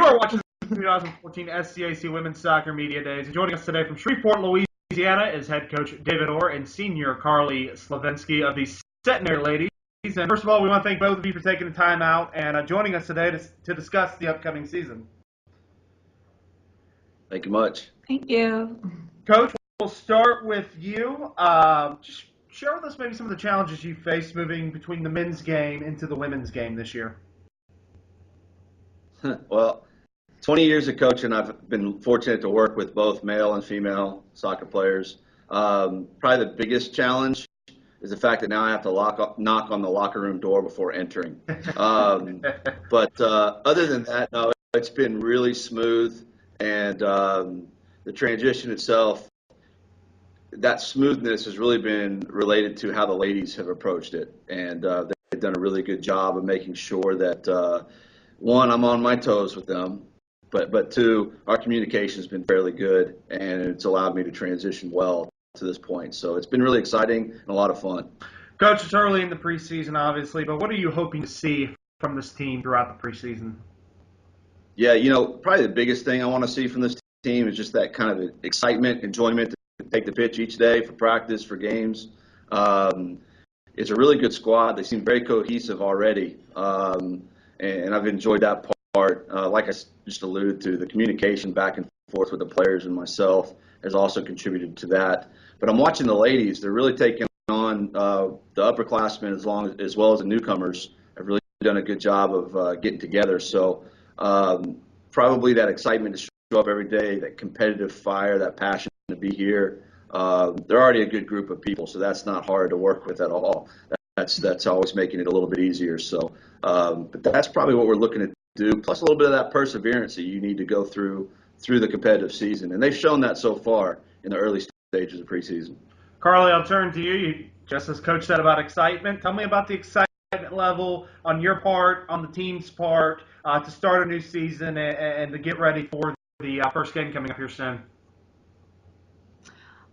are watching the 2014 SCAC Women's Soccer Media Days. And joining us today from Shreveport, Louisiana is head coach David Orr and senior Carly Slovensky of the Centenary Ladies. And first of all, we want to thank both of you for taking the time out and joining us today to discuss the upcoming season. Thank you much. Thank you. Coach, we'll start with you. Just share with us maybe some of the challenges you faced moving between the men's game into the women's game this year. Well, 20 years of coaching, I've been fortunate to work with both male and female soccer players. Probably the biggest challenge is the fact that now I have to knock on the locker room door before entering. But other than that, no, it's been really smooth. And the transition itself, that smoothness has really been related to how the ladies have approached it. And they've done a really good job of making sure that, one, I'm on my toes with them, but two, our communication has been fairly good, and it's allowed me to transition well to this point. So it's been really exciting and a lot of fun. Coach, it's early in the preseason, obviously, but what are you hoping to see from this team throughout the preseason? Yeah, probably the biggest thing I want to see from this team is just that kind of excitement, enjoyment to take the pitch each day for practice, for games. It's a really good squad. They seem very cohesive already, and I've enjoyed that part. Like I just alluded to, the communication back and forth with the players and myself has also contributed to that. But I'm watching the ladies. They're really taking on the upperclassmen as well as the newcomers. Have really done a good job of getting together. So probably that excitement to show up every day, that competitive fire, that passion to be here. They're already a good group of people, so that's not hard to work with at all. That's always making it a little bit easier. So, but that's probably what we're looking to do. Plus a little bit of that perseverance that you need to go through the competitive season, and they've shown that so far in the early stages of preseason. Carly, I'll turn to you. Just as Coach said about excitement, tell me about the excitement level on your part, on the team's part, to start a new season and to get ready for the first game coming up here soon.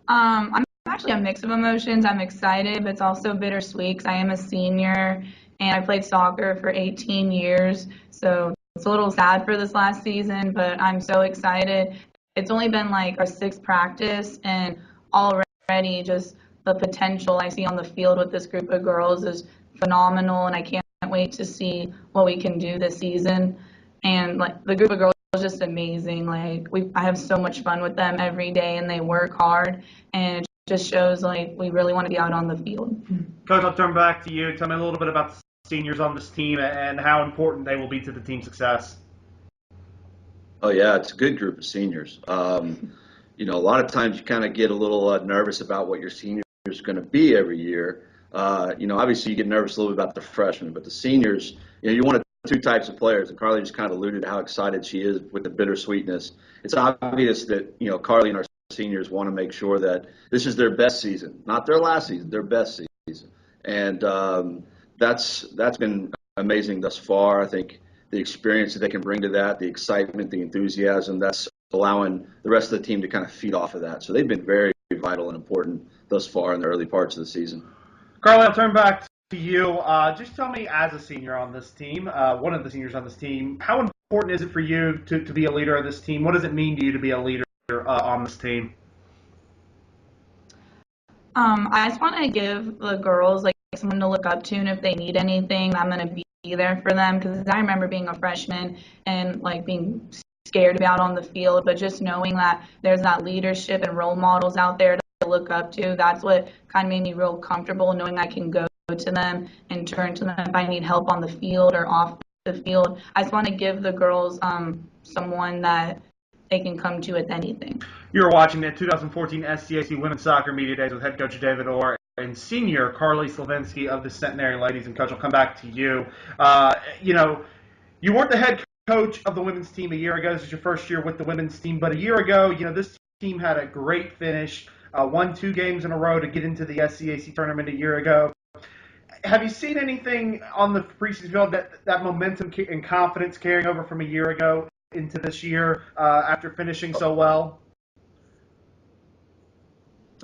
I'm actually a mix of emotions. I'm excited, but it's also bittersweet because I am a senior and I played soccer for 18 years. So it's a little sad for this last season, but I'm so excited. It's only been like our sixth practice, and already just the potential I see on the field with this group of girls is phenomenal, and I can't wait to see what we can do this season. And like the group of girls is just amazing. Like I have so much fun with them every day, and they work hard, and it just shows like we really want to be out on the field. Coach, I'll turn back to you. Tell me a little bit about the seniors on this team and how important they will be to the team's success. Oh yeah, it's a good group of seniors. A lot of times you kind of get a little nervous about what your seniors are going to be every year. Obviously you get nervous a little bit about the freshmen, but the seniors, you want two types of players, and Carly just kind of alluded to how excited she is with the bittersweetness. It's obvious that, Carly and our seniors want to make sure that this is their best season, not their last season, their best season. And that's been amazing thus far. I think the experience that they can bring to that, the excitement, the enthusiasm, that's allowing the rest of the team to kind of feed off of that. So they've been very vital and important thus far in the early parts of the season. Carly, I'll turn back to you. Just tell me, as a senior on this team, one of the seniors on this team, how important is it for you to be a leader of this team? What does it mean to you to be a leader on this team? I just want to give the girls like someone to look up to, and if they need anything, I'm going to be there for them, because I remember being a freshman and like being scared to be out on the field, but just knowing that there's that leadership and role models out there to look up to, that's what kind of made me real comfortable, knowing I can go to them and turn to them if I need help on the field or off the field. I just want to give the girls someone that they can come to with anything. You're watching the 2014 SCAC Women's Soccer Media Days with head coach David Orr and senior Carly Slovensky of the Centenary Ladies. And Coach, I'll come back to you. You weren't the head coach of the women's team a year ago. This is your first year with the women's team. But a year ago, this team had a great finish, won 2 games in a row to get into the SCAC tournament a year ago. Have you seen anything on the preseason field that momentum and confidence carrying over from a year ago into this year after finishing so well?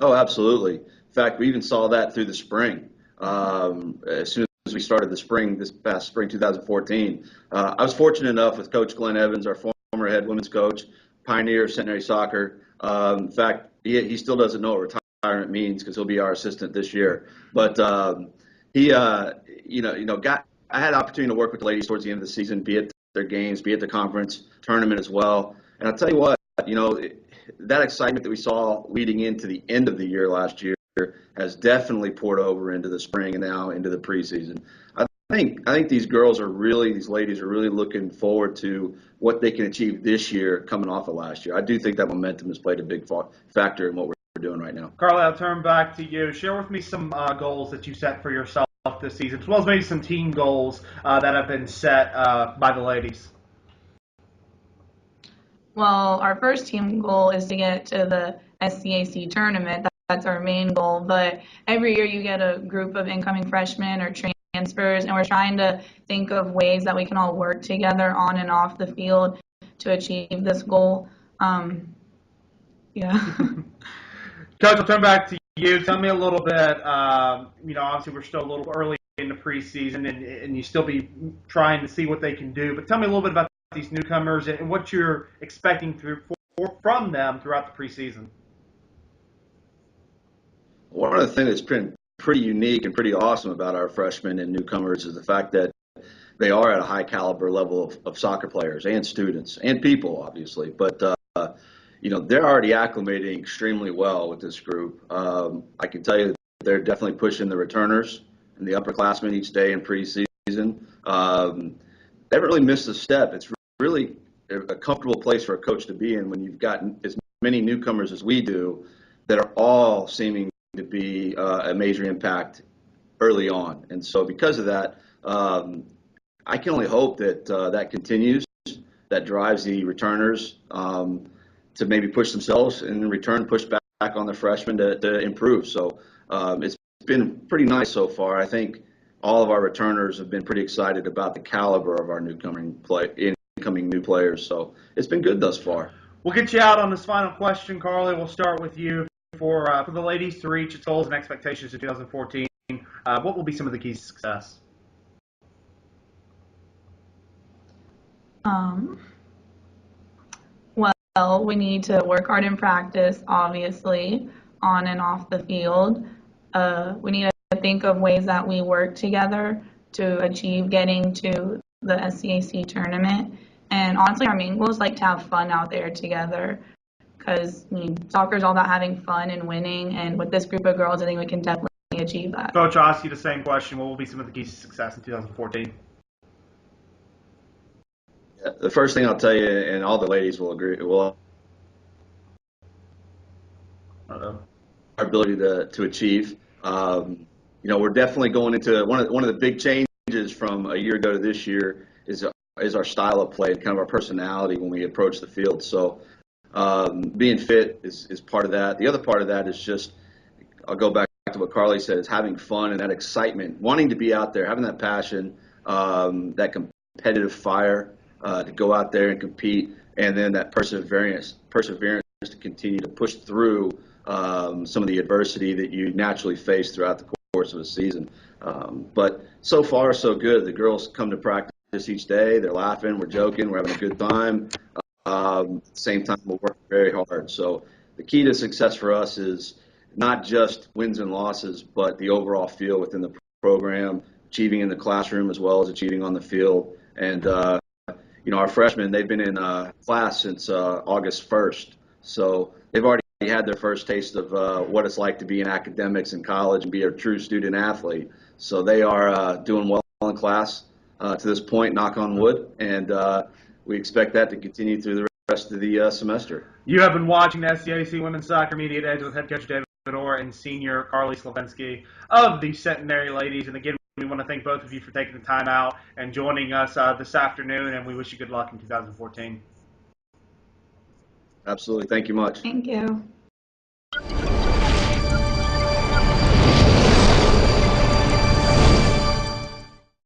Oh, absolutely. In fact, we even saw that through the spring. As soon as we started the spring, this past spring 2014, I was fortunate enough with Coach Glenn Evans, our former head women's coach, pioneer of Centenary soccer. In fact, he still doesn't know what retirement means because he'll be our assistant this year. But he, I had the opportunity to work with the ladies towards the end of the season, be at their games, be at the conference tournament as well. And I'll tell you what, that excitement that we saw leading into the end of the year last year has definitely poured over into the spring and now into the preseason. I think these ladies are really looking forward to what they can achieve this year coming off of last year. I do think that momentum has played a big factor in what we're doing right now. Carly, I'll turn back to you. Share with me some goals that you set for yourself this season, as well as maybe some team goals that have been set by the ladies. Well, our first team goal is to get to the SCAC tournament. That's our main goal. But every year you get a group of incoming freshmen or transfers, and we're trying to think of ways that we can all work together on and off the field to achieve this goal. Yeah. Coach, I'll turn back to you. Tell me a little bit, obviously we're still a little early in the preseason and you still be trying to see what they can do, but tell me a little bit about these newcomers and what you're expecting from them throughout the preseason. One of the things that's been pretty unique and pretty awesome about our freshmen and newcomers is the fact that they are at a high caliber level of soccer players and students and people, obviously. But, they're already acclimating extremely well with this group. I can tell you that they're definitely pushing the returners and the upperclassmen each day in preseason. They haven't really missed a step. It's really a comfortable place for a coach to be in when you've got as many newcomers as we do that are all seeming to be a major impact early on. And so because of that, I can only hope that that continues, that drives the returners to maybe push themselves and in return push back on the freshmen to improve. So it's been pretty nice so far. I think all of our returners have been pretty excited about the caliber of our incoming new players. So it's been good thus far. We'll get you out on this final question, Carly. We'll start with you. For the ladies to reach its goals and expectations in 2014, what will be some of the keys to success? Well, we need to work hard in practice, obviously, on and off the field. We need to think of ways that we work together to achieve getting to the SCAC tournament. And honestly, our main goal is to have fun out there together. Because soccer is all about having fun and winning, and with this group of girls, I think we can definitely achieve that. Coach, I'll ask you the same question. What will be some of the keys to success in 2014? Yeah, the first thing I'll tell you, and all the ladies will agree, our ability to achieve. We're definitely going into one of the big changes from a year ago to this year is our style of play, kind of our personality when we approach the field. So. Being fit is part of that. The other part of that is just, I'll go back to what Carly said, is having fun and that excitement, wanting to be out there, having that passion, that competitive fire to go out there and compete, and then that perseverance to continue to push through some of the adversity that you naturally face throughout the course of a season. But so far, so good. The girls come to practice each day. They're laughing. We're joking. We're having a good time. At the same time, we're working very hard. So the key to success for us is not just wins and losses, but the overall feel within the program, achieving in the classroom as well as achieving on the field. And, our freshmen, they've been in class since August 1st. So they've already had their first taste of what it's like to be in academics in college and be a true student athlete. So they are doing well in class to this point, knock on wood. And we expect that to continue through the rest of the semester. You have been watching the SCAC Women's Soccer Media Days with head coach David Orr and senior Carly Slovensky of the Centenary Ladies. And again, we want to thank both of you for taking the time out and joining us this afternoon, and we wish you good luck in 2014. Absolutely. Thank you much. Thank you.